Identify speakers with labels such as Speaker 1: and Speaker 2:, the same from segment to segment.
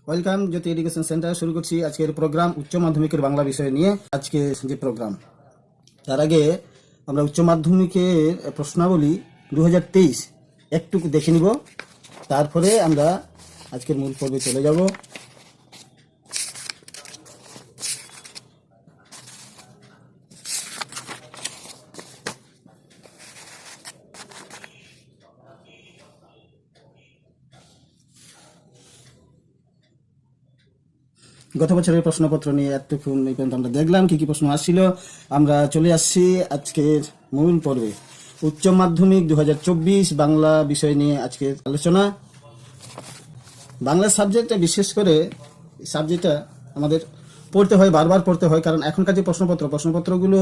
Speaker 1: Welcome জ্যোতি education centre. শুরু করছি আজকের প্রোগ্রাম উচ্চ মাধ্যমিকের বাংলা বিষয় নিয়ে। আজকে যে প্রোগ্রাম, তার আগে আমরা উচ্চ মাধ্যমিকের প্রশ্নাবলী 2023 একটু দেখে নিব, তারপরে আমরা আজকের মূল পর্বে চলে যাব। গত বছরের প্রশ্নপত্র নিয়ে এতক্ষণ এই পর্যন্ত আমরা দেখলাম কি কি প্রশ্ন আসছিল। আমরা চলে আসছি আজকের মূল পর্বে। উচ্চ মাধ্যমিক 2024 বাংলা বিষয় নিয়ে আজকের আলোচনা। বাংলা সাবজেক্টে বিশেষ করে সাবজেক্টটা আমাদের পড়তে হয়, বারবার পড়তে হয়, কারণ এখনকার যে প্রশ্নপত্রগুলো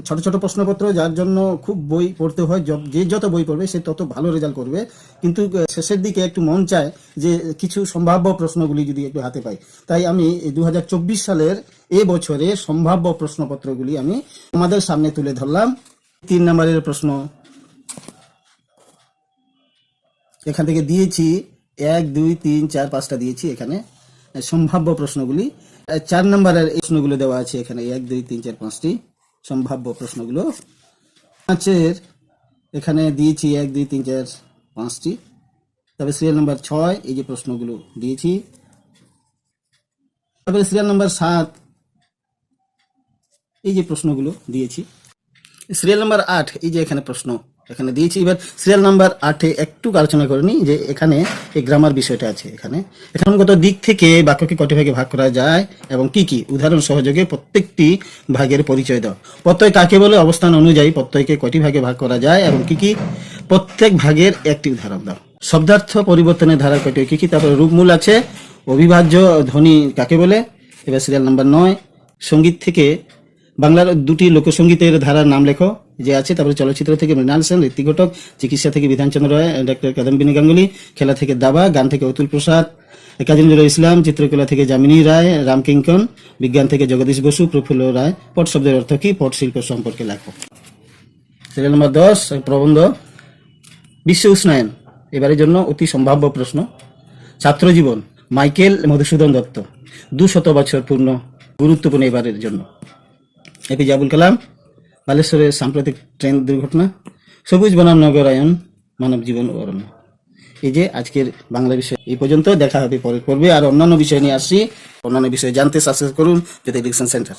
Speaker 1: ছোট ছোট প্রশ্নপত্র, যার জন্য খুব বই পড়তে হয়। যে যত বই পড়বে সে তত ভালো রেজাল্ট করবে, কিন্তু শেষের দিকে একটু মন চায় যে কিছু সম্ভাব্য প্রশ্নগুলি যদি একটু হাতে পাই। তাই আমি 2024 সালের বছরে সম্ভাব্য প্রশ্নপত্রগুলি আমি আমাদের সামনে তুলে ধরলাম। 3 নম্বরের প্রশ্ন এখান থেকে দিয়েছি, 1, 2, 3, 4, 5টা দিয়েছি এখানে সম্ভাব্য প্রশ্নগুলি। 4 নম্বরের প্রশ্নগুলো দেওয়া আছে এখানে, 1, 2, 3, 4, 5টি সম্ভাব্য প্রশ্নগুলো। 5-এর এখানে দিয়েছি 1, 2, 3, 4, 5টি। তারপরে সিরিয়াল নাম্বার 6 এই যে প্রশ্নগুলো দিয়েছি। তারপরে সিরিয়াল নাম্বার 7 এই যে প্রশ্নগুলো দিয়েছি। সিরিয়াল নাম্বার 8 এই যে এখানে প্রশ্ন এখানে দিয়েছি। এবার সিরিয়াল নাম্বার 8-এ একটু আলোচনা করে নিই যে এখানে এই গ্রামার বিষয়টা আছে। এখানে গত দিক থেকে বাক্যকে কটি ভাগে ভাগ করা যায় এবং কি কি উদাহরণ সহযোগে প্রত্যেকটি ভাগের পরিচয় দাও। প্রত্যয় কাকে বলে, অবস্থান অনুযায়ী প্রত্যয়কে কটি ভাগে ভাগ করা যায় এবং কি কি প্রত্যেক ভাগের একটি উদাহরণ দাও। শব্দার্থ পরিবর্তনের ধারা কটি কি কি, তারপরে রূপমূল আছে, অবিভাজ্য ধ্বনি কাকে বলে। এবার সিরিয়াল নাম্বার 9 সঙ্গীত থেকে বাংলার 2টি লোকসঙ্গীতের ধারার নাম লেখো যে আছে। তারপরে চলচ্চিত্র থেকে মৃণাল সেন, ঋত্বিক ঘটক, চিকিৎসা থেকে বিধানচন্দ্র রায়, ডক্টর কাদম্বিনী গাঙ্গুলি, খেলা থেকে দাবা, গান থেকে অতুল প্রসাদ, কাজী নজরুল ইসলাম, চিত্রকলা থেকে যামিনী রায়, রামকিঙ্কন, বিজ্ঞান থেকে জগদীশ বসু, প্রফুল্ল রায়। পট শব্দের অর্থ কি, পট শিল্প সম্পর্কে লেখো। সিরিয়াল নম্বর 10 প্রবন্ধ বিশ্ব উষ্ণায়ন এবারের জন্য অতি সম্ভাব্য প্রশ্ন। ছাত্র জীবন মাইকেল মধুসূদন দত্ত, 200 বছর পূর্ণ, গুরুত্বপূর্ণ এবারের জন্য। এপিজে আবুল কালাম, বালেশ্বরের সাম্প্রতিক ট্রেন দুর্ঘটনা, সবুজ বনাম নগরায়ন, মানব জীবন ও অরণ্য। এই যে আজকের বাংলা বিষয় এই পর্যন্ত। দেখা হবে পরের পর্বে। আর অন্যান্য বিষয় নিয়ে আসছি। অন্যান্য বিষয় জানতে সাবস্ক্রাইব করুন জ্যোতি এডুকেশন সেন্টার।